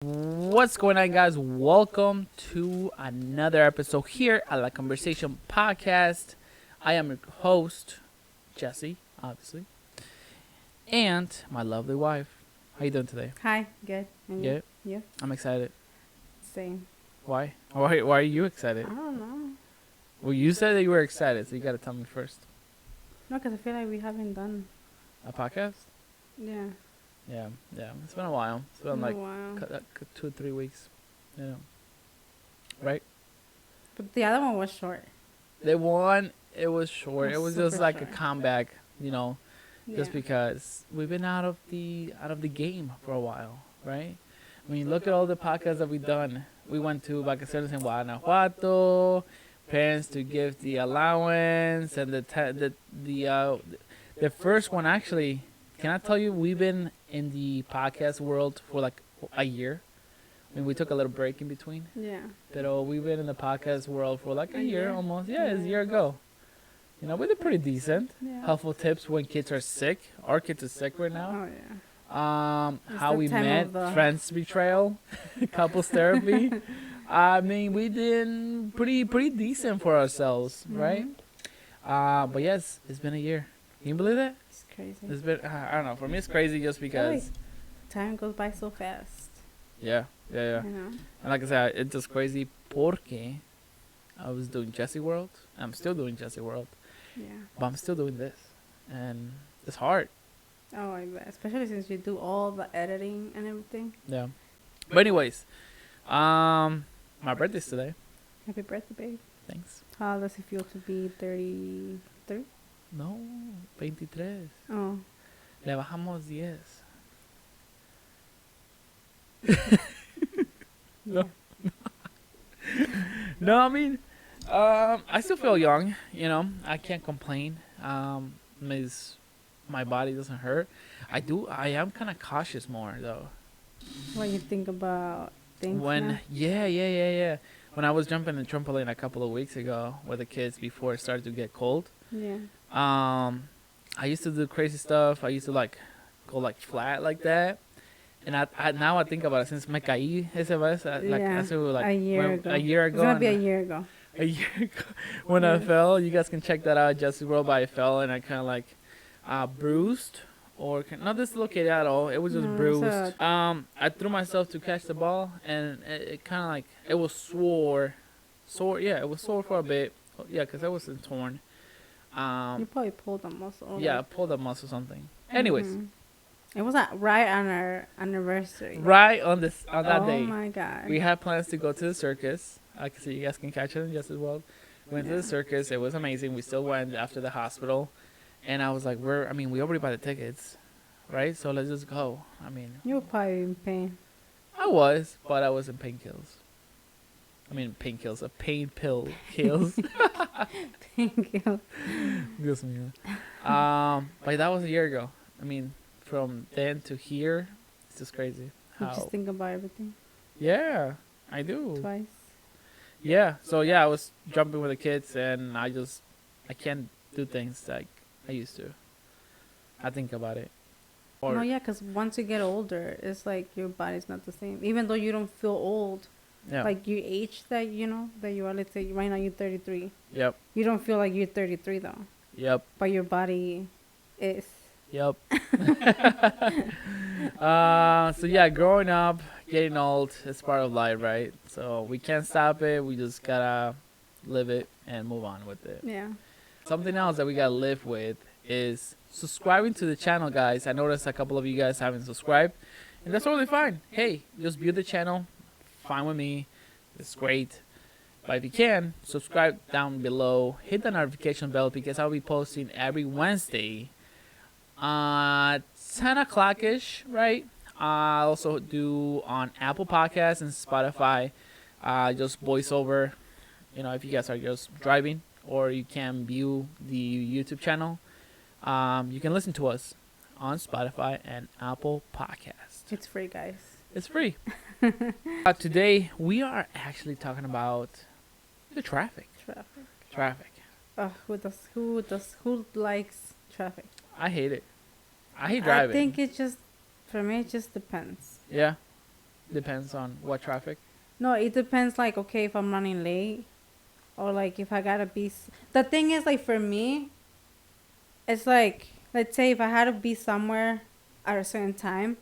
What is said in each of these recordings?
What's going on, guys? Welcome to another episode here at the Conversaycion Podcast. I am your host, Jesse, obviously, and my lovely wife. How you doing today? Hi, good. And Good. you? I'm excited. Same. Why? Why are you excited? I don't know. Well, you said that you were excited, so you got to tell me first. No, because I feel like we haven't done. A podcast? Yeah. Yeah. It's been a while. It's been like Wow. 2 or 3 weeks. You know, right? But the other one was short. The one, it was short. It It was was just super like a short. comeback. Just Yeah. because we've been out of the game for a while, right? I mean, look at all the podcasts that we've done. We went to vacaciones in Guanajuato, parents to give the allowance, and the first one actually. Can I tell you, we've been in the podcast world for like a year. I mean, we took a little break in between, Yeah. but we've been in the podcast world for like a year almost. Yeah, it's a Yeah. year ago. We did pretty decent. Yeah. Helpful tips when kids are sick. Our kids are sick right now. Oh yeah. It's How the we time met, of the- friends betrayal, couples therapy. I mean, we did pretty decent for ourselves, right? But yes, it's been a year. Can you believe that? It's crazy. It's been I don't know. For me, it's crazy just because. Time goes by so fast. Yeah. You know. And like I said, it's just crazy porque I was doing Jesse World. I'm still doing Jesse World, Yeah. but I'm still doing this, and it's hard. Oh, I bet. Especially since you do all the editing and everything. Yeah. But anyways, my birthday's today. Happy birthday, babe. Thanks. How does it feel to be 33? No, 23. Oh. Le bajamos 10. No. No, I mean, I still feel young. I can't complain. My body doesn't hurt. I am kind of cautious more though. What you think about things now? Yeah. When I was jumping the trampoline a couple of weeks ago with the kids before it started to get cold, Yeah. I used to do crazy stuff. I used to go flat like that. And I now I think about it, since me caí esa vez, Yeah, a year ago. A year ago. It's gonna be a and, year ago. a year ago when I Yeah. fell. You guys can check that out. Jesse's World, but I fell and I kind of bruised or not dislocated at all. It was just No, bruised. so- I threw myself to catch the ball and it kind of it was sore. Yeah, it was sore for a bit. Yeah, because I wasn't torn. You probably pulled a muscle. Yeah, I pulled a muscle or something. Anyways, It was right on our anniversary. right on that day. Oh my god. We had plans to go to the circus. I can see you guys can catch it in just as well. Went to Yeah. the circus. It was amazing. We still went after the hospital. And I was like, we already bought the tickets, right? So let's just go. I mean, You were probably in pain. I was, but I was in painkillers. Pain pill kills. Painkiller. Dios mío. But that was a year ago. I mean, from then to here, it's just crazy. You just think about everything Yeah, I do. twice. Yeah. So yeah, I was jumping with the kids, and I can't do things like I used to. I think about it. No, yeah, because once you get older, it's like your body's not the same. Even though you don't feel old, Yeah. like your age that that you are. Let's say right now you're 33. Yep. You don't feel like you're 33 though, Yep. but your body is. Yep. So yeah, growing up, getting old, it's part of life, right? So we can't stop it. We just gotta live it and move on with it. Yeah. Something else that we gotta live with is subscribing to the channel, guys. I noticed a couple of you guys haven't subscribed, and that's totally fine. Hey, just view the channel. Fine with me. It's great. But if you can, subscribe down below. Hit the notification bell because I'll be posting every Wednesday 10 o'clock-ish, right? I also do on Apple Podcasts and Spotify, just voiceover. If you guys are just driving or you can view the YouTube channel, you can listen to us on Spotify and Apple Podcasts. It's free, guys. It's free. Today, we are actually talking about the traffic. Traffic. Who likes traffic? I hate it. I hate driving. I think for me, it just depends. Yeah. Depends on what traffic. No, it depends. Like, okay, if I'm running late, or like if I gotta be. The thing is, like for me, it's like, let's say if I had to be somewhere at a certain time,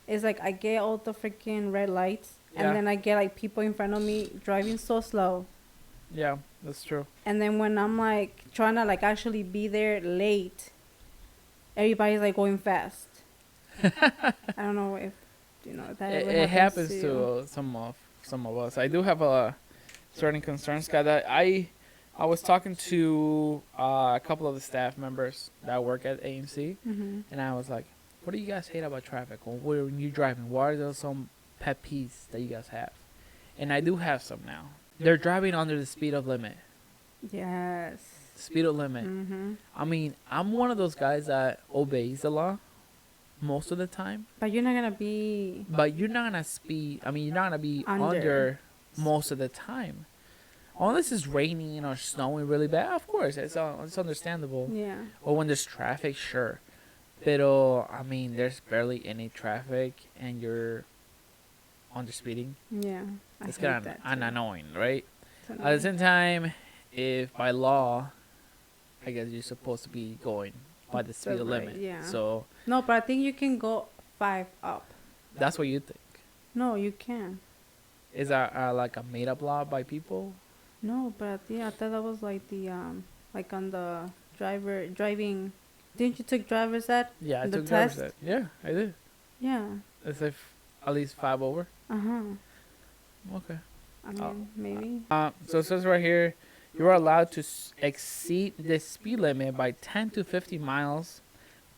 it's like I get all the freaking red lights, Yeah. and then I get like people in front of me driving so slow. Yeah, that's true. And then when I'm like trying to like actually be there late, everybody's like going fast. I don't know if that ever It happens to you. to some of us. I do have a certain concerns, guy. That I was talking to a couple of the staff members that work at AMC, Mhm. and I was like, "What do you guys hate about traffic? Or when you driving? What are those some pet peeves that you guys have?" And I do have some now. They're driving under the speed of limit. Yes. Speed of limit. Mhm. I mean, I'm one of those guys that obeys the law most of the time. But you're not gonna be But you're not gonna speed. I mean, you're not gonna be under most of the time, unless it's raining or snowing really bad. Of course, it's understandable. Yeah. Or when there's traffic, sure. Pero I mean, there's barely any traffic and you're under speeding. Yeah. I It's hate kind of that too. annoying, right? It's At the annoying. same time, if by law, I guess you're supposed to be going by the speed The right, limit. yeah. So No, but I think you can go 5 up. that's what you think. No, you can. Is that like a made up law by people? No, but yeah, I thought that was like the like on the driving. Didn't you take driver's ed? Yeah, I The took driver's test? ed. Yeah, I did. Yeah. It's like at least 5 over. Uh-huh. Okay. I mean, maybe. So it says right here, you are allowed to exceed the speed limit by 10 to 50 miles.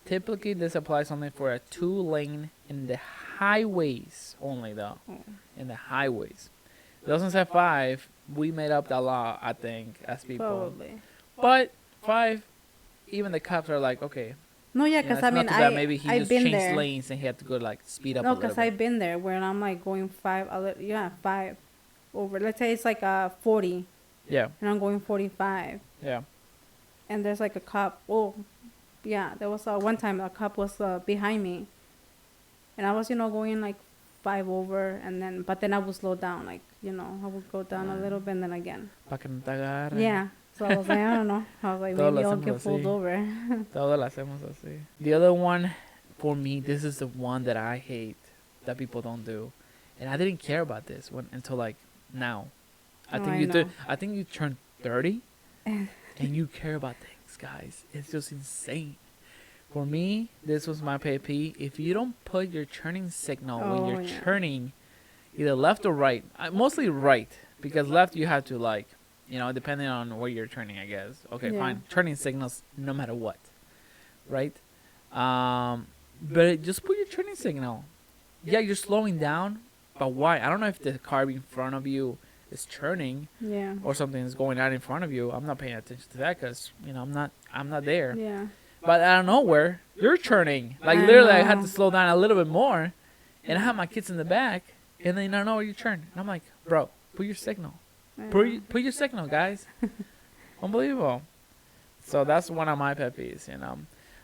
Typically, this applies only for a 2-lane in the highways only, though. Oh. In the highways. It doesn't say 5. We made up that law, I think, as people. Probably. But 5, even the cops are like, okay. No, yeah, Yeah, because it's I not mean, too bad. Maybe he I've just been changed there. lanes and he had to go like speed up No, a little because bit. I've been there where I'm like going 5, 5 over. Let's say it's like 40, Yeah, and I'm going 45, yeah. and there's like a cop. Oh, yeah, there was one time a cop was behind me, and I was going like 5 over, but then I would slow down, like I would go down a little bit, and then again. Pa que no te agarren. Yeah. So I was like, I don't know. I was like, Todos maybe lo I'll hacemos get pulled así. over. Todos lo hacemos así. The other one, for me, this is the one that I hate that people don't do, and I didn't care about this one until like now. I Oh, think I you know. I think you turn 30, and you care about things, guys. It's just insane. For me, this was my pet peeve. If you don't put your turning signal when Oh, you're yeah. turning, either left or right, mostly right, because left you have to like, depending on where you're turning, I guess. Okay, Yeah. fine. Turning signals no matter what, right? But just put your turning signal. Yeah, you're slowing down, but why? I don't know if the car in front of you is turning Yeah. or something is going out in front of you. I'm not paying attention to that because I'm not there. Yeah. But out of nowhere, you're turning. Like I literally, I had know. to slow down a little bit more, and I have my kids in the back, and then I know where you turn. And I'm like, bro, put your signal. I Put know. put your signal, guys. Unbelievable. So that's one of my pet peeves.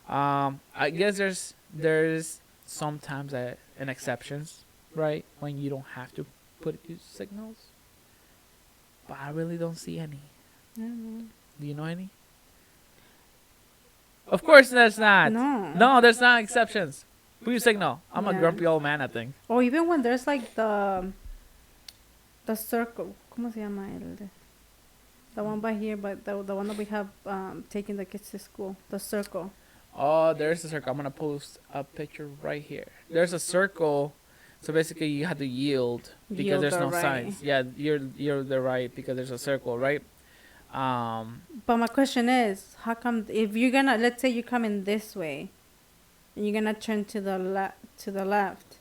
I guess there's sometimes an exceptions, right? When you don't have to put your signals. But I really don't see any. I don't know. Do you know any? Of course there's not. No. No, there's not exceptions. Put your signal. I'm a Yeah. grumpy old man, I think. Or even when there's like the circle. ¿Cómo se llama el? The one by here, but the one that we have taking the kids to school. The circle. Oh, there's a circle. I'm gonna post a picture right here. There's a circle, so basically you have to yield because Yield there's the no right. signs. Yeah, you're the right because there's a circle, right? But my question is, how come if you're gonna, let's say you're coming this way, and you're gonna turn to the left,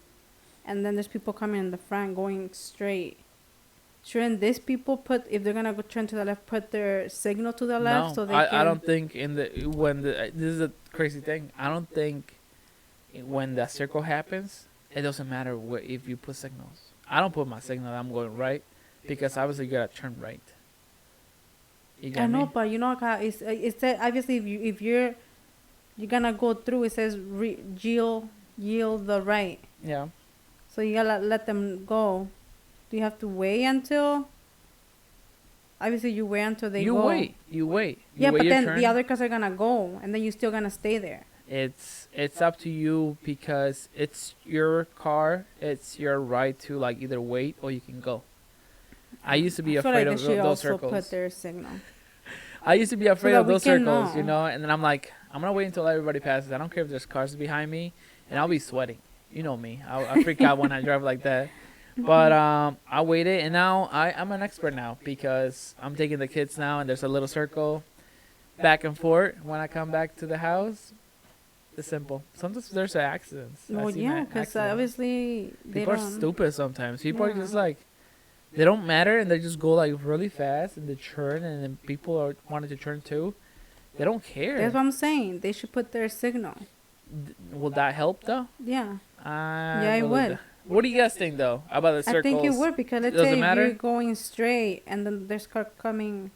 and then there's people coming in the front going straight. Shouldn't these people if they're gonna go turn to the left, put their signal to the left No, so they I can? don't think this is a crazy thing. I don't think when that circle happens, it doesn't matter if you put signals. I don't put my signal. I'm going right because obviously you gotta turn right. You get I know, me? but you know how it said obviously if you're gonna go through, it says yield the right. Yeah. So you gotta let them go. Do you have to wait until? Obviously, you wait until they go. You wait. Yeah, wait but your then turn. the other cars are gonna go, and then you're still gonna stay there. It's up to you because it's your car. It's your right to like either wait or you can go. I used to be afraid of those circles. Put their signal. I used to be afraid of those circles, know. and then I'm like, I'm gonna wait until everybody passes. I don't care if there's cars behind me, and I'll be sweating. You know me. I freak out when I drive like that. But I waited, and now I'm an expert now because I'm taking the kids now, and there's a little circle back and forth when I come back to the house. It's simple. Sometimes there's accidents. Well, yeah, because obviously people are stupid sometimes. People are just like, they don't matter, and they just go like really fast, and they turn, and then people are wanting to turn too. They don't care. That's what I'm saying. They should put their signal. Will that help though? Yeah. Yeah, it would. What do you guys think though about the circles? I think it would because let's say if you're going straight and then there's car coming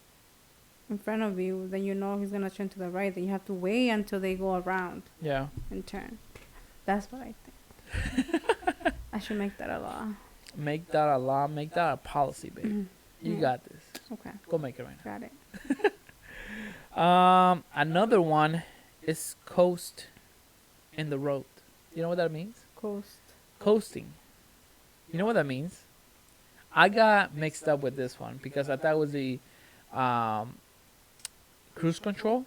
in front of you, then you know he's gonna turn to the right. Then you have to wait until they go around. Yeah. And turn. That's what I think. I should make that a law. Make that a law. Make that a policy, baby. Mm-hmm. You got this. Okay. Go make it right now. Got it. Another one is coast in the road. You know what that means? Coasting. You know what that means? I got mixed up with this one because I thought it was the cruise control,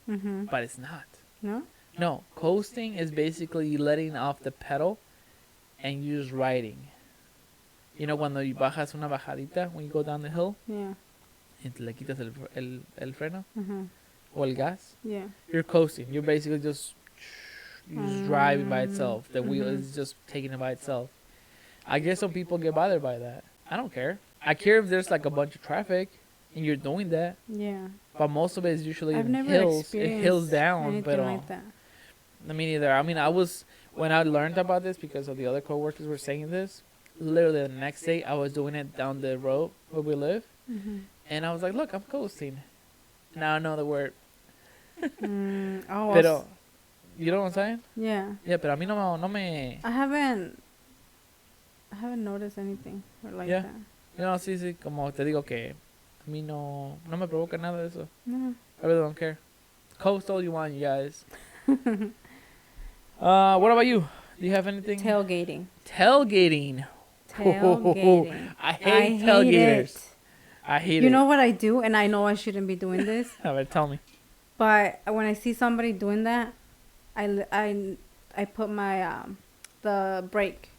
but it's not. No? No, coasting is basically letting off the pedal and you just riding. You know, cuando bajas una bajadita, when you go down the hill, yeah, y le quitas el freno o el gas, yeah, you're coasting. You're basically just driving by itself. The wheel is just taking it by itself. I guess some people get bothered by that. I don't care. I care if there's like a bunch of traffic and you're doing that. Yeah. But most of it is usually I've never hills. It experienced hills down. anything But like that. Me neither. I mean, when I learned about this because of the other coworkers were saying this, literally the next day I was doing it down the road where we live. And I was like, look, I'm coasting. Now I know the word. Pero, you know what I'm saying? Yeah. Yeah, pero a mí no me... I haven't noticed anything like that. You know, sí, como te digo que a mí no me provoca nada de eso. No. I really don't care. Coast all you want, you guys. What about you? Do you have anything? Tailgating. I hate tailgaters. I hate it. You know what I do? And I know I shouldn't be doing this. Alright, tell me. But when I see somebody doing that, I put my the brake.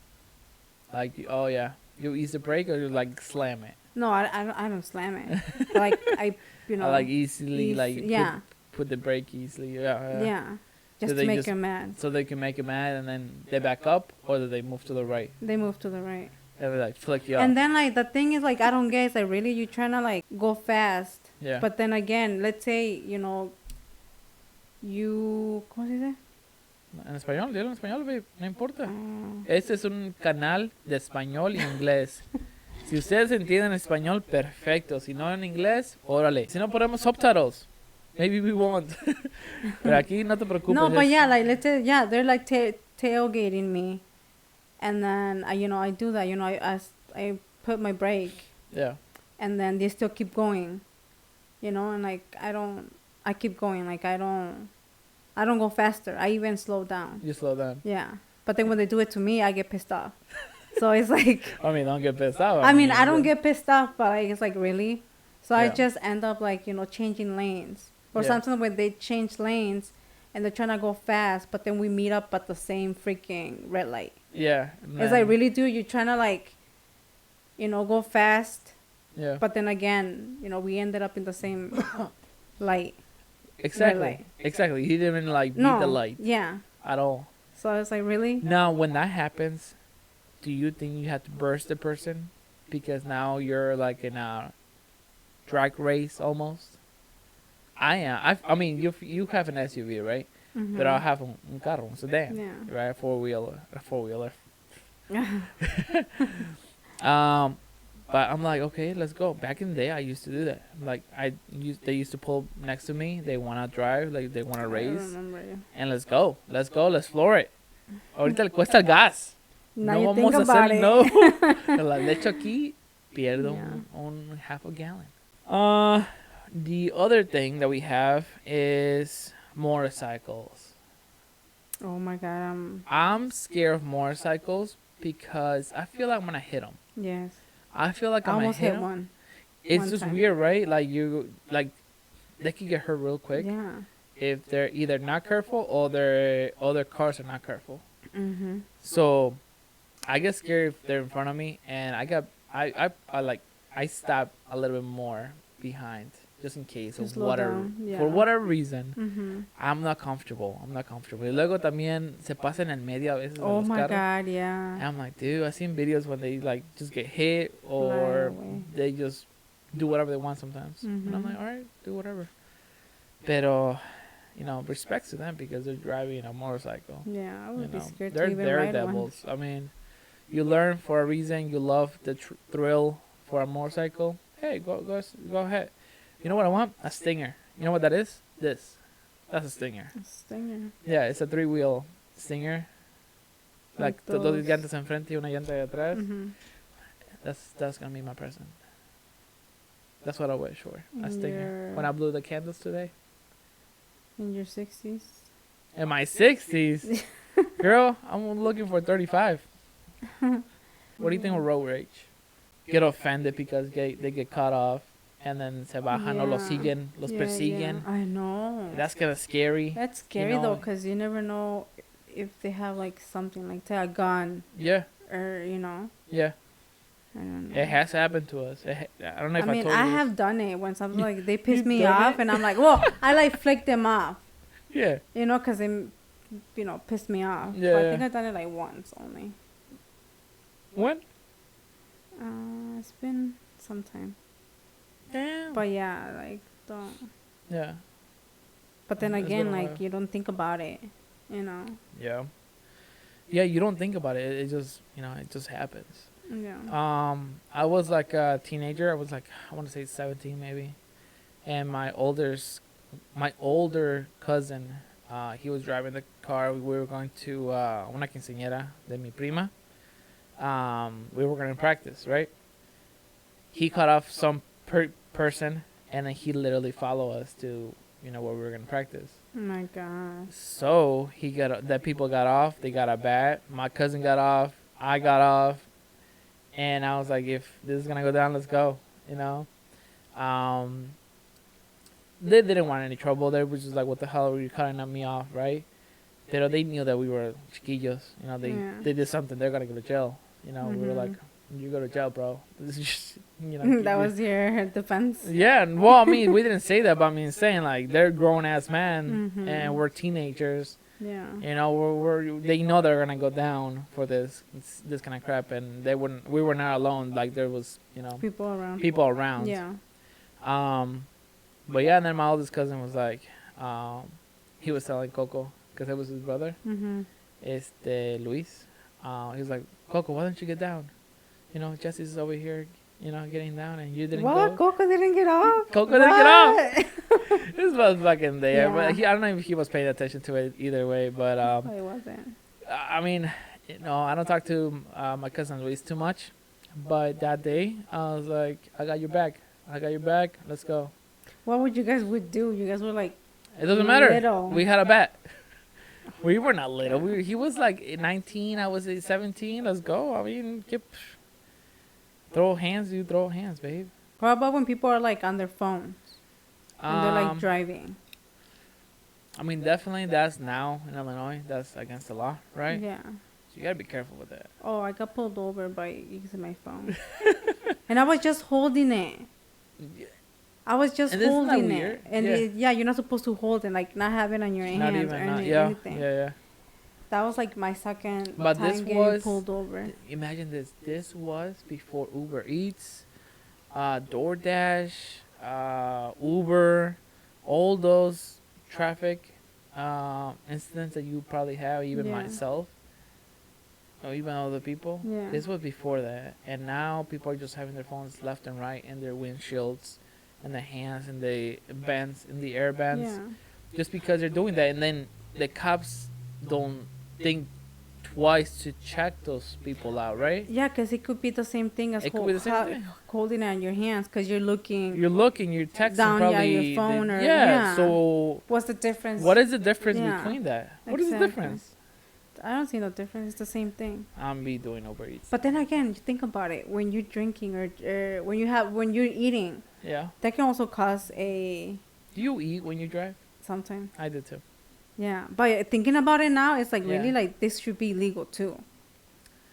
Like, oh yeah, you ease the brake or you like slam it? No, I don't slam it. Like I like easily put the brake easily. Yeah. Just to make them mad. So they can make you mad and then they back up or do they move to the right? They move to the right. They like flick you off. And then like the thing is like I don't get is like really you trying to like go fast. Yeah. But then again, let's say, you ¿cómo se dice? En español, dilo en español, babe, no importa. Este es un canal de español y inglés. Si ustedes entienden español, perfecto. Si no en inglés, órale. Si no ponemos subtitles, maybe we won't. Pero aquí no te preocupes. No, but yeah, like let's say, yeah, they're like tailgating me, and then I do that. I put my brake. Yeah. And then they still keep going, and like I keep going. Like I don't go faster. I even slow down. You slow down. Yeah. But then when they do it to me, I get pissed off. So it's like... I mean, don't get pissed off. I mean, I don't get pissed off, but like, it's like, really? So I just end up like, changing lanes. Or sometimes when they change lanes and they're trying to go fast, but then we meet up at the same freaking red light. Yeah. It's like, really, dude, you're trying to like, go fast. Yeah. But then again, we ended up in the same light. Exactly. Exactly. He didn't like beat the light. Yeah. At all. So it's like, really? Now, when that happens, do you think you have to burst the person because now you're like in a drag race almost? I am. I mean, you have an SUV, right? Mm-hmm. But I have un carro, un sedan, right? A four-wheeler. But I'm like, okay, let's go. Back in the day, I used to do that. Like, they used to pull next to me. They want to drive, like they want to race. I remember. And let's go. Let's floor it. Ahorita le cuesta el gas. Now no you vamos think a about hacer it. no. La leche aquí pierdo Yeah. un half a gallon. The other thing that we have is motorcycles. Oh my god. I'm scared of motorcycles because I feel like I'm gonna hit them. Yes. I feel like I I'm gonna almost hit hit them. one. It's one just time. weird, right? Like they could get hurt real quick Yeah. if they're either not careful or their other cars are not careful. Mhm. So I get scared if they're in front of me, and I stop a little bit more behind just in case To of slow whatever down, yeah. for whatever reason. Mhm. I'm not comfortable. Y luego también se pasa en el medio a veces de Oh los my carros. god, And yeah. I'm like, dude, I've seen videos when they like just get hit Fly or away. they just do whatever they want sometimes. And I'm Mhm. like, all right, do whatever. Pero, respect to them because they're driving a motorcycle. Yeah, I would be scared They're to even ride one. daredevils. I mean, you learn for a reason. You love the thrill for a motorcycle. Hey, go ahead. You know what I want? A stinger. You know what that is? This. That's a stinger. A stinger. Yeah, it's a 3-wheel stinger. Like dos those. llantas enfrente y una llanta de atrás. Mhm. That's gonna be my present. That's what I wish for. A In stinger. your- When I blew the candles today. In your 60s. In my 60s. Girl, I'm looking for 35. What do you think of road rage? Get offended because they get cut off and then se bajan o los Yeah. siguen, los persiguen. I know. That's kind of scary. That's scary know- though, because you never know if they have like something like say a gun Yeah, or yeah. I don't know. It has happened to us. I don't know if I I mean, told you. I this. have done it when something like they piss You've me done off, it? and I'm like, well, I like flick them off, Yeah. because they, pissed me off. Yeah, But I yeah. think I've done it like once only. When? It's been some time. Damn. But yeah, like don't. Yeah. But then It's again, been a like while. you don't think about it, Yeah. Yeah, you don't think about it. It just, it just happens. Yeah. I was like a teenager. I was like, I want to say 17 maybe. And my older cousin, he was driving the car. We were going to una quinceañera de mi prima. We were going to practice, right? He cut off some person, and then he literally followed us to, where we were going to practice. Oh my God. So the people got off. They got a bat. My cousin got off. I got off. And I was like, if this is going to go down, let's go, They didn't want any trouble. They were just like, what the hell are you cutting me off, right? Pero they knew that we were chiquillos. They did something. They're going to go to jail. We were like, you go to jail, bro. This is just, That was your defense. Yeah, well, I mean, we didn't say that, but I mean, saying like they're grown ass men Mhm. and we're teenagers. Yeah. They know they're gonna go down for this kind of crap, and we were not alone. Like there was, People around. people around. Yeah. But yeah, and then my oldest cousin was like, he was telling Coco because it was his brother, Mhm. Luis. He was like, Coco, why don't you get down? Jesse's over here, getting down, and you didn't What? go. Coco didn't get off. Coco didn't get off. What? This was fucking there, Yeah. but I don't know if he was paying attention to it either way. But Oh, it wasn't. I mean, I don't talk to my cousin Luis too much. But that day, I was like, I got your back. Let's go. What would you guys do? You guys were like, It doesn't matter. Little. We had a bet. We were not little. He was like 19. I was 17. Let's go. I mean, throw hands. You throw hands, babe. what about when people are like on their phones and they're like driving? I mean, definitely that's now in Illinois. That's against the law, right? Yeah. So you gotta be careful with that. Oh, I got pulled over by using my phone. And I was just holding it. I was just And isn't that holding weird? it. And you're not supposed to hold it, like not have it on your Not hands even. or anything. Yeah. That was like my second But time this getting was- pulled over. Imagine this. This was before Uber Eats, DoorDash, Uber, all those traffic incidents that you probably have, even Yeah. myself, or even other people. Yeah. This was before that, and now people are just having their phones left and right in their windshields, and the hands, and the bands, in the air bands, Yeah. just because they're doing that, and then the cops don't think twice to check those people out, right? Yeah, because it could be the same thing as It could be the same thing. holding it in your hands because you're looking. You're looking, you're texting down, probably. yeah, your phone or yeah. So what's the difference? what is the difference Yeah, between that? What is the exactly. difference? I don't see no difference. It's the same thing. I'm be doing Uber Eats. But then again, you think about it. When you're drinking or when you're eating, Yeah. that can also cause a. Do you eat when you drive? Sometimes. I do too. Yeah, but thinking about it now, it's like really Yeah. like this should be legal too.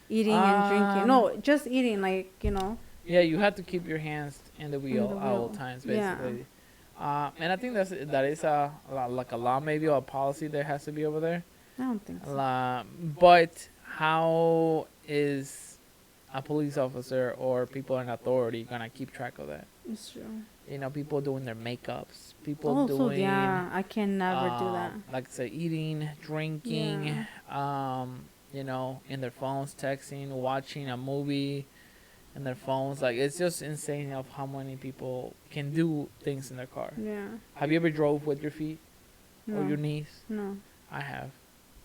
Eating and drinking. No, just eating, like, Yeah, you have to keep your hands in the wheel at all wheel. times, Yeah. basically. And I think that is like a law, maybe, or a policy that has to be over there. I don't think so. But how is a police officer or people in authority gonna keep track of that? It's true. People doing their makeups, people Also, doing I can never do that. like say eating, drinking, in their phones, texting, watching a movie, in their phones. Like, it's just insane of how many people can do things in their car. Yeah. Have you ever drove with your feet No. or your knees? No. I have.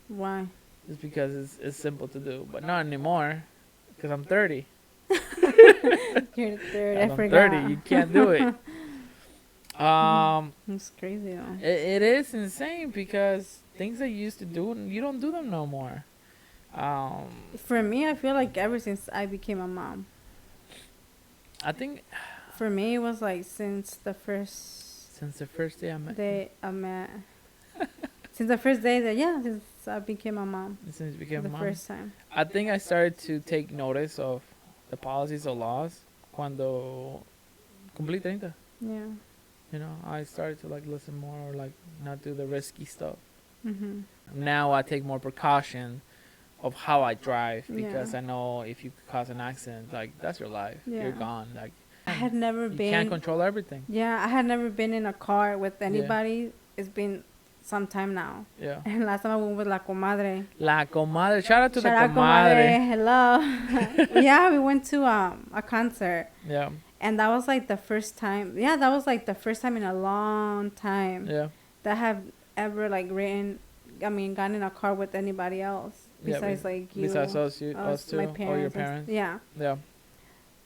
Why? It's because it's simple to do, but not anymore. Because I'm 30. You're 30. I'm I forgot. 30. You can't do it. It's crazy though. It is insane because things that you used to do, you don't do them no more. For me, I feel like ever since I became a mom. I think For me, it was like since the first since the first day I met day I met. Since the first day since I became a mom. since you became The a mom. first time. I think I started to take notice of the policies or laws cuando cumplí 30. Yeah. I started to like listen more or like not do the risky stuff. Mhm. Now I take more precaution of how I drive because Yeah. I know if you cause an accident, like that's your life. Yeah. You're gone. Like I had never you been. can't control everything. Yeah, I had never been in a car with anybody. It's been some time now. Yeah. And last time I went with La Comadre. La comadre. Shout out to Shout the out, comadre. Hello. Yeah, we went to a concert. Yeah. And that was like the first time. Yeah, that was like the first time in a long time Yeah. that I have ever like gotten in a car with anybody else besides like you. Besides us two, my or your parents. parents. Yeah. Yeah.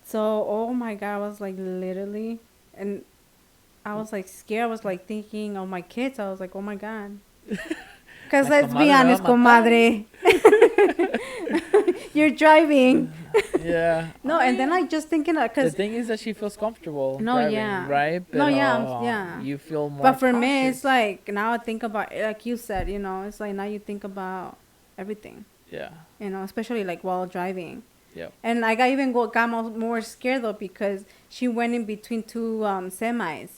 So, oh my God, I was like literally, and I was like scared. I was like thinking of my kids. I was like, oh my God. Because La let's be comadre honest, va a matar. comadre. You're driving. Yeah. No, and then I just thinking, The because, thing is that she feels comfortable. No, driving, yeah. Right? No, yeah, Pero yeah. You feel more. but for me, cautious. it's like, now I think about, like you said, it's like now you think about everything, Yeah. especially like while driving. Yeah. And I got more scared though because she went in between two semis.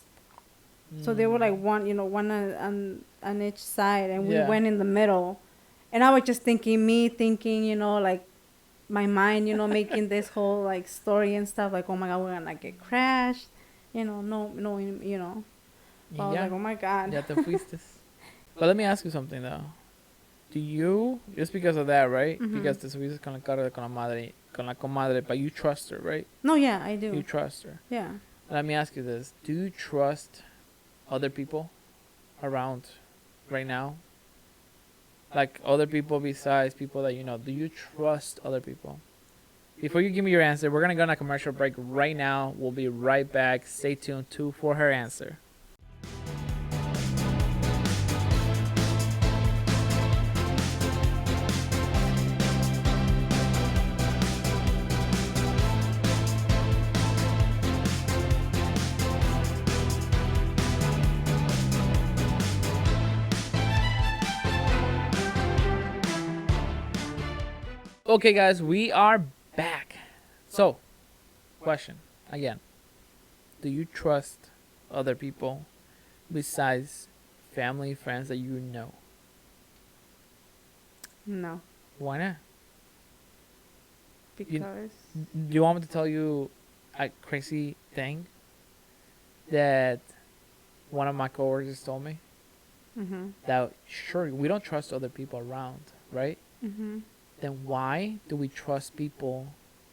So they were like one on each side, and we Yeah. went in the middle. And I was just thinking, like my mind, making this whole like story and stuff, like, oh my God, we're gonna get crashed, no. I was like, oh my God. Ya te fuiste. But let me ask you something though. Do you, just because of that, right? Mhm. Because te subiste con el carro con la comadre, but you trust her, right? No, yeah, I do. You trust her. Yeah. Let me ask you this. Do you trust other people around right now? Like other people besides people that you know. Do you trust other people? Before you give me your answer, we're going to go on a commercial break right now. We'll be right back. Stay tuned for her answer. Okay, guys, we are back. So, question again. Do you trust other people besides family, friends that you know? No, Why not? because Do you want me to tell you a crazy thing that one of my coworkers told me? That sure, we don't trust other people around, right? Then why do we trust people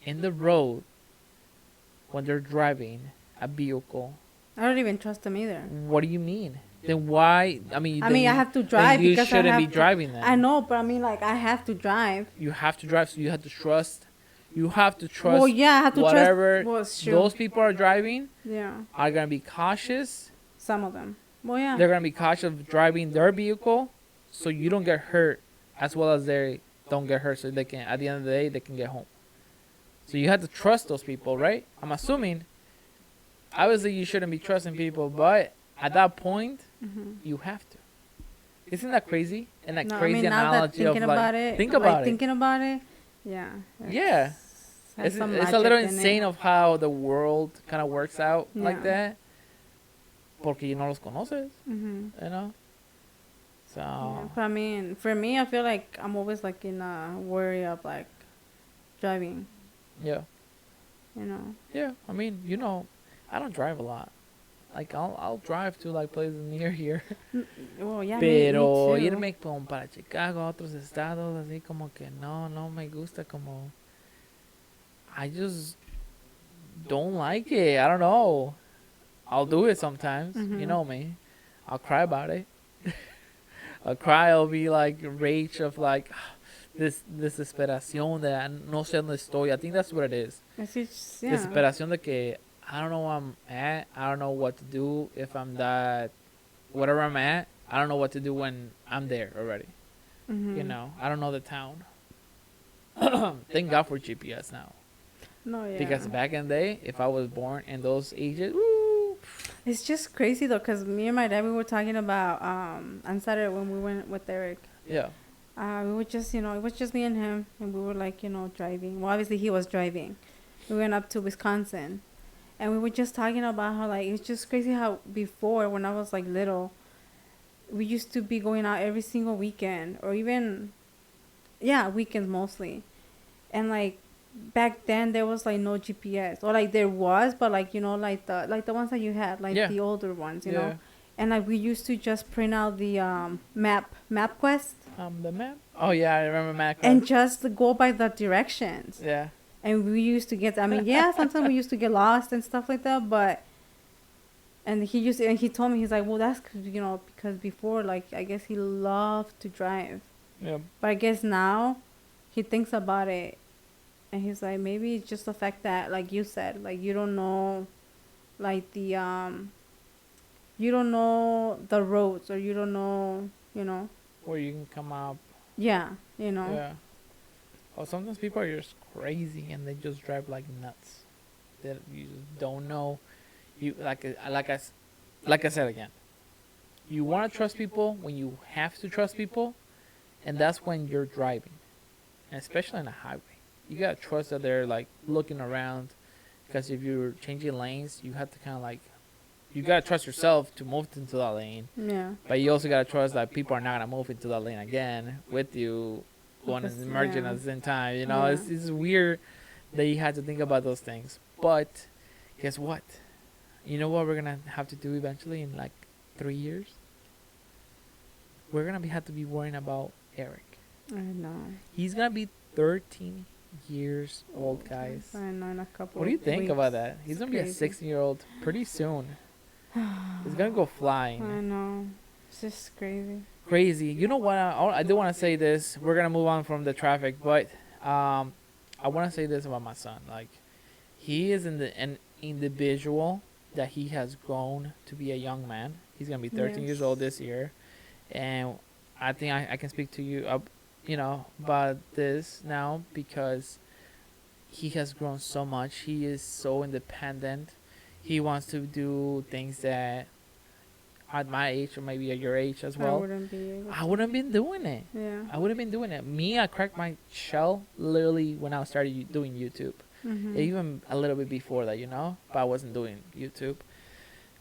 in the road when they're driving a vehicle? I don't even trust them either. What do you mean? Then why? I mean, I have to drive you because shouldn't be driving then. I know, but I mean, like, I have to drive. You have to drive, so you have to trust. You have to trust. Well, yeah, I have to whatever trust. Those people are driving. Yeah. Are gonna be cautious. Some of them. Well, yeah. They're gonna be cautious of driving their vehicle, so you don't get hurt, as well as they don't get hurt, so they can at the end of the day they can get home. So you have to trust those people, right? I'm assuming. Obviously, you shouldn't be trusting people, but at that point, you have to. Isn't that crazy? And that crazy analogy of like, think about it. Thinking about it, yeah. Yeah. It's a little insane of how the world kind of works out like that. Porque you no los conoces, you know? So. Yeah, but I mean, for me, I feel like I'm always like in a worry of like driving. Yeah. You know? Yeah. I mean, you know, I don't drive a lot. Like, I'll drive to like places near here. Well, yeah, Pero me too. irme como para Chicago, a otros estados, así como que no me gusta como. I just don't like it. I don't know. I'll do it sometimes. You know me. I'll cry about it. I'll cry. I'll be like rage of like this desesperación de no sé dónde estoy. I think that's what it is. Desesperación de que I don't know where I'm at. I don't know what to do if I'm that whatever I'm at. I don't know what to do when I'm there already. You know, I don't know the town. Thank God for GPS now. No, yeah. Because back in the day, if I was born in those ages, woo. It's just crazy though, cause me and my dad, we were talking about on Saturday when we went with Eric. Yeah. We were just, it was just me and him, and we were like, driving. Well, obviously he was driving. We went up to Wisconsin, and we were just talking about how like it's just crazy how before when I was like little, we used to be going out every single weekend or even, weekends mostly, and like. Back then there was like no GPS, or like there was, but like like the ones that you had, like the older ones, you know, and like we used to just print out the MapQuest. The map. Oh yeah, I remember MapQuest. And just go by the directions. Yeah. And we used to get. I mean, sometimes we used to get lost and stuff like that, but. And he told me, he's like, well, that's because before, like, I guess he loved to drive. Yeah. But I guess now, he thinks about it. And he's like, maybe it's just the fact that, like you said, like, you don't know, like, you don't know the roads, or you don't know, where you can come up. Yeah, Yeah. Oh, sometimes people are just crazy and they just drive like nuts. That you just don't know. You like I said again. You want to trust people when you have to trust people, and that's when you're driving, and especially on a highway. You gotta trust that they're like looking around, because if you're changing lanes, you have to kind of like, you gotta trust yourself to move into that lane. Yeah. But you also gotta trust that people are not gonna move into that lane again with you, going and merging at the same time. It's weird that you have to think about those things. But guess what? You know what we're gonna have to do eventually in like 3 years? We're gonna have to be worrying about Eric. I know. He's gonna be 13 years old, guys. I know, in a couple. What do you think weeks. about that? He's gonna be a 16-year-old pretty soon. He's gonna go flying. I know. It's just Crazy. You know what? I do want to say this. We're gonna move on from the traffic, but I want to say this about my son. Like, he is an individual that he has grown to be a young man. He's gonna be 13 years old this year, and I think I can speak to you about this now, because he has grown so much. He is so independent. He wants to do things that at my age, or maybe at your age as well, I wouldn't been doing it. Yeah. I wouldn't been doing it. Me, I cracked my shell literally when I started doing YouTube. Mm-hmm. Even a little bit before that, but I wasn't doing YouTube.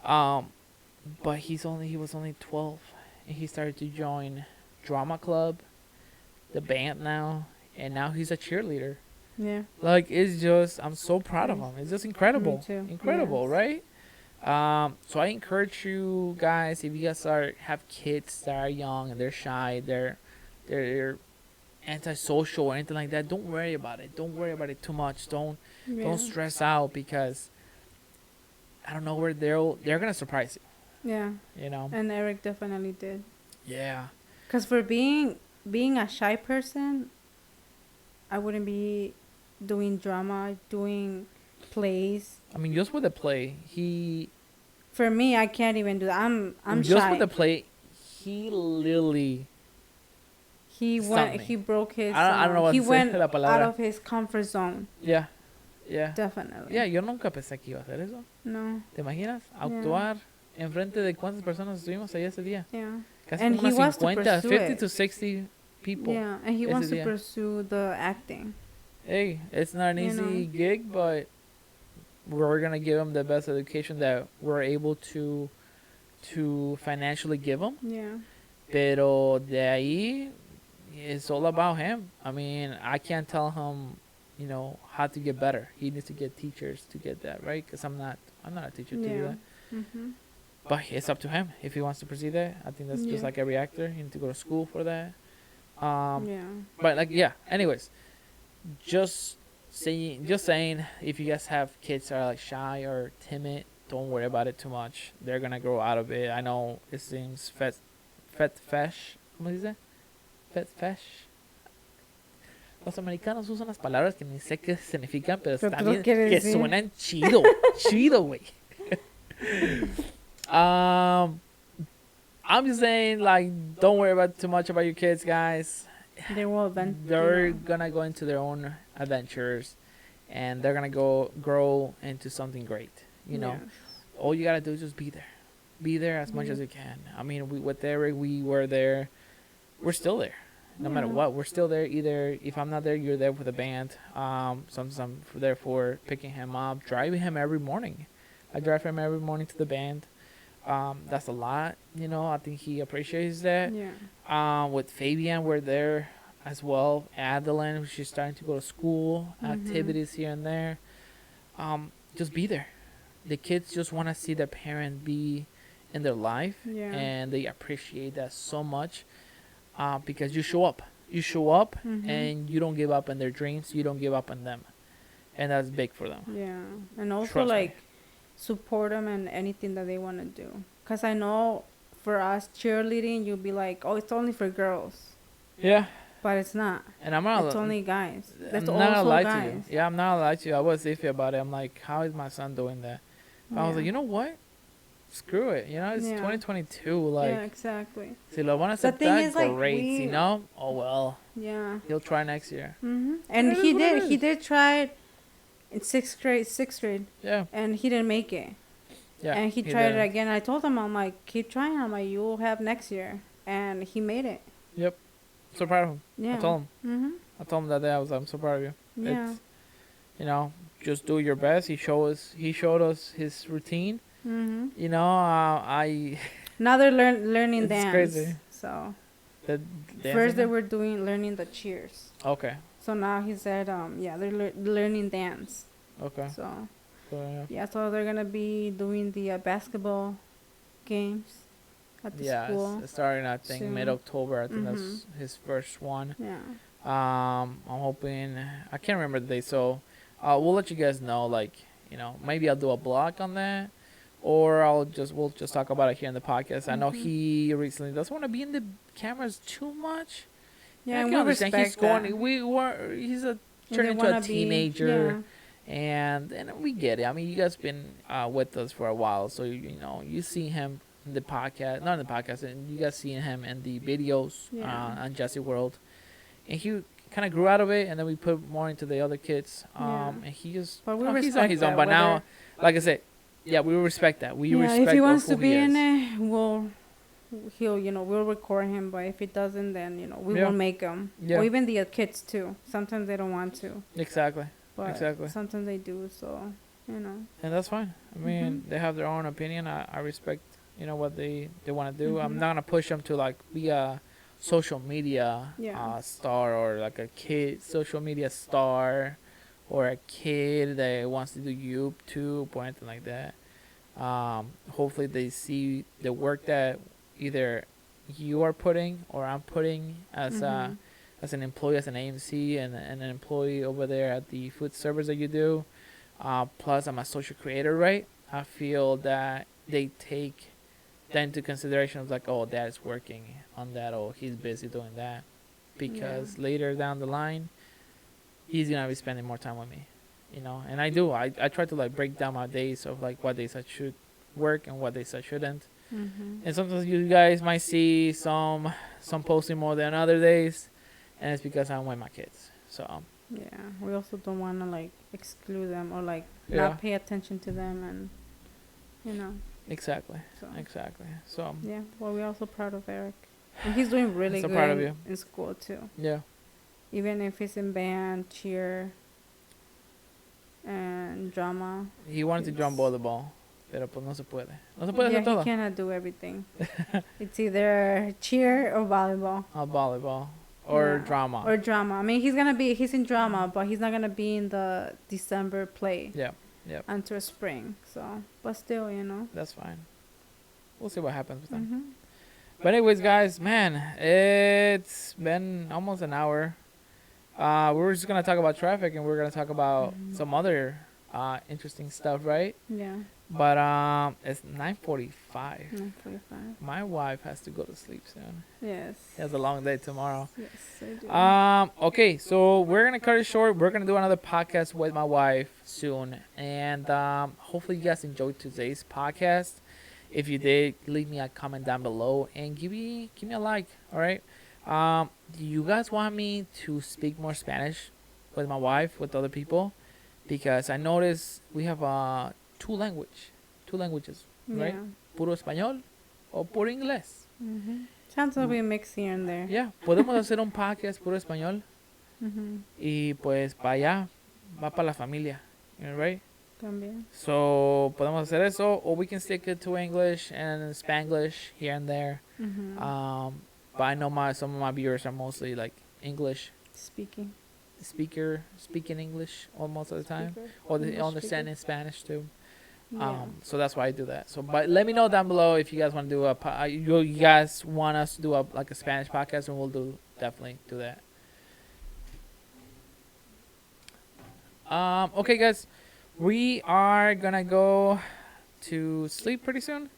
But he was only 12, and he started to join drama club, the band now, and now he's a cheerleader. Yeah. Like, it's just, I'm so proud of him. It's just incredible. Me too. Incredible, right? So I encourage you guys, if you guys have kids that are young and they're shy, they're antisocial or anything like that, don't worry about it. Don't worry about it too much. Don't stress out, because I don't know where they're gonna surprise you. Yeah. You know. And Eric definitely did. Yeah. Cause for being a shy person, I wouldn't be doing drama, doing plays. I mean, just with the play, he For me, I can't even do that. I'm just shy. with the play, he literally stunned me. He broke his. I don't know what He to say, went la out palabra. of his comfort zone. Yeah. Yeah. Definitely. Yeah, yo nunca pensé que iba a hacer eso. No. ¿Te imaginas? Actuar enfrente de cuántas personas estuvimos ahí ese día. Yeah. Casi And como he unas wants to 50, pursue 50 it. to 60 people. Yeah, and he ese wants to día. pursue the acting. Hey, it's not an You easy know. gig, but we're gonna give him the best education that we're able to financially give him. Yeah. Pero de ahí, it's all about him. I mean, I can't tell him, you know, how to get better. He needs to get teachers to get that, right? Because I'm not a teacher to do that. Mm-hmm. But it's up to him if he wants to pursue that. I think that's just like every actor. You need to go to school for that. Yeah. But like, yeah. Anyways, just saying, if you guys have kids that are like shy or timid, don't worry about it too much. They're gonna grow out of it. I know it seems fesh. ¿Cómo se dice? Fesh. Los americanos usan las palabras que ni sé qué significan, pero están bien, que suenan chido, güey. I'm just saying, like, don't worry about too much about your kids, guys. They will They're gonna go into their own adventures, and they're gonna grow into something great. You know, all you gotta do is just be there. Be there as much as you can. I mean, with Eric, we were there. We're still there. No matter what, we're still there. Either if I'm not there, you're there with the band. Sometimes I'm there for picking him up, driving him every morning. I drive him every morning to the band. That's a lot, you know. I think he appreciates that. Yeah. With Fabian, we're there as well. Adeline, she's starting to go to school, activities here and there. Just be there. The kids just want to see their parent be in their life, and they appreciate that so much. Because you show up, and you don't give up on their dreams. You don't give up on them, and that's big for them. Yeah, and also Trust like me. support them in anything that they want to do. Cause I know for us cheerleading, you'll be like, oh, it's only for girls. Yeah. But it's not. And I'm not. It's only guys. That's I'm not also lie guys. to you. Yeah, I'm not gonna lie to you. I was iffy about it. I'm like, how is my son doing that? I was like, you know what? Screw it. You know, it's 2022. Like, yeah, exactly. Si lo van a aceptar, great. Like, you know, oh well. Yeah. He'll try next year. And he did. He did try it in sixth grade. Yeah. And he didn't make it. Yeah. And he tried it again. I told him, I'm like, keep trying. I'm like, you'll have next year. And he made it. Yep. So proud of him. Yeah. I told him. I told him that day. I'm so proud of you. Yeah. It's, you know, just do your best. He showed us his routine. You know, now they're learning it's dance. Crazy. So the first they were learning the cheers. Okay. So now he said, they're learning dance. Okay. So yeah, so they're gonna be doing the basketball games at the school. It's starting I think mid-October. I think that's his first one. Yeah. I'm hoping. I can't remember the date, so we'll let you guys know. Like, you know, maybe I'll do a blog on that. Or we'll just talk about it here in the podcast. I know he recently doesn't want to be in the cameras too much. Yeah, and we respect he's going. that. He's turning into a teenager, and we get it. I mean, you guys been with us for a while, so you know you see him in the podcast, not in the podcast, and you guys see him in the videos on Jesse World, and he kind of grew out of it, and then we put more into the other kids, and he just he's on his own. But now, like I said. Yeah, we respect that. We respect if he wants to be in it, we'll record him. But if he doesn't, then we will make him. Yeah. Or even the kids too. Sometimes they don't want to. Exactly. But sometimes they do. So And that's fine. I mean, they have their own opinion. I respect what they want to do. I'm not gonna push them to like be a social media star or like a kid social media star. Or a kid that wants to do YouTube or anything like that. Hopefully they see the work that either you are putting or I'm putting as an employee, as an AMC, and an employee over there at the food service that you do. Plus, I'm a social creator, right? I feel that they take that into consideration of like, oh, dad's working on that, or he's busy doing that, because later down the line, he's gonna be spending more time with me, you know. And I try to like break down my days of like what days I should work and what days I shouldn't. And sometimes you guys might see some posting more than other days, and it's because I'm with my kids. So yeah, we also don't want to like exclude them or like yeah, not pay attention to them, and you know. exactly, So exactly. So yeah, well, we're also proud of Eric, and he's doing really so good proud of you. in school too. Yeah, Even if he's in band, cheer, and drama. he wanted to drum volleyball, pero pues no se puede. No se puede hacer He todo. cannot do everything. It's either cheer or volleyball. Volleyball or Yeah. drama. Or drama. I mean, he's in drama, but he's not gonna be in the December play. Yeah, yeah. Until spring. So, but still, you know. That's fine. We'll see what happens with them. Mm-hmm. But anyways, guys, man, it's been almost an hour. We were just gonna talk about traffic, and we're gonna talk about some other interesting stuff, right? Yeah. But it's 9:45. 9:45. My wife has to go to sleep soon. Yes. She has a long day tomorrow. Yes, I do. Okay, so we're gonna cut it short. We're gonna do another podcast with my wife soon, and hopefully you guys enjoyed today's podcast. If you did, leave me a comment down below and give me a like. All right. Do you guys want me to speak more Spanish with my wife, with other people? Because I noticed we have two languages, right? Yeah. Puro español o puro inglés. Mm-hmm. Sounds like we mix here and there. Yeah, podemos hacer un podcast puro español Mm-hmm. y pues para allá, va para la familia, right? También. So podemos hacer eso, or we can stick it to English and Spanglish here and there. Mm-hmm. But I know some of my viewers are mostly like English Speaking English almost of the time, Speaker. or they English understand speaker. in Spanish too. Yeah. So that's why I do that. So, but let me know down below if you guys want to do you guys want us to do a Spanish podcast, and we'll definitely do that. Okay, guys, we are gonna go to sleep pretty soon.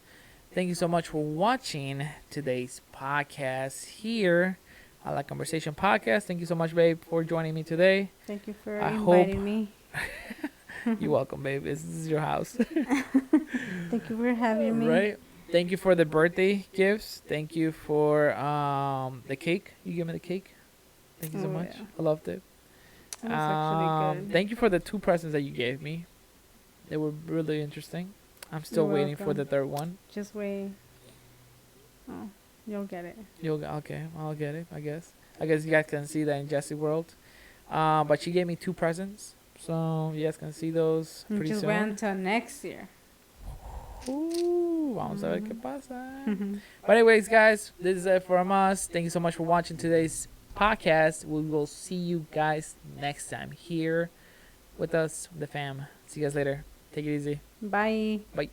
Thank you so much for watching today's podcast here at La Conversaycion Podcast. Thank you so much, babe, for joining me today. Thank you for I inviting me. You're welcome, babe. This is your house. Thank you for having me. Right. Thank you for the birthday gifts. Thank you for the cake. You gave me the cake. Thank you so much. Yeah. I loved it. That was actually good. Thank you for the 2 presents that you gave me. They were really interesting. I'm still You're waiting for welcome. the 3rd one. Just wait. Oh, you'll get it. Okay, I'll get it. I guess you guys can see that in Jessie World. But she gave me 2 presents, so you guys can see those pretty Just soon. wait until next year. Vamos a ver qué pasa. But anyways, guys, this is it from us. Thank you so much for watching today's podcast. We will see you guys next time here with us, the fam. See you guys later. Take it easy. Bye. Bye.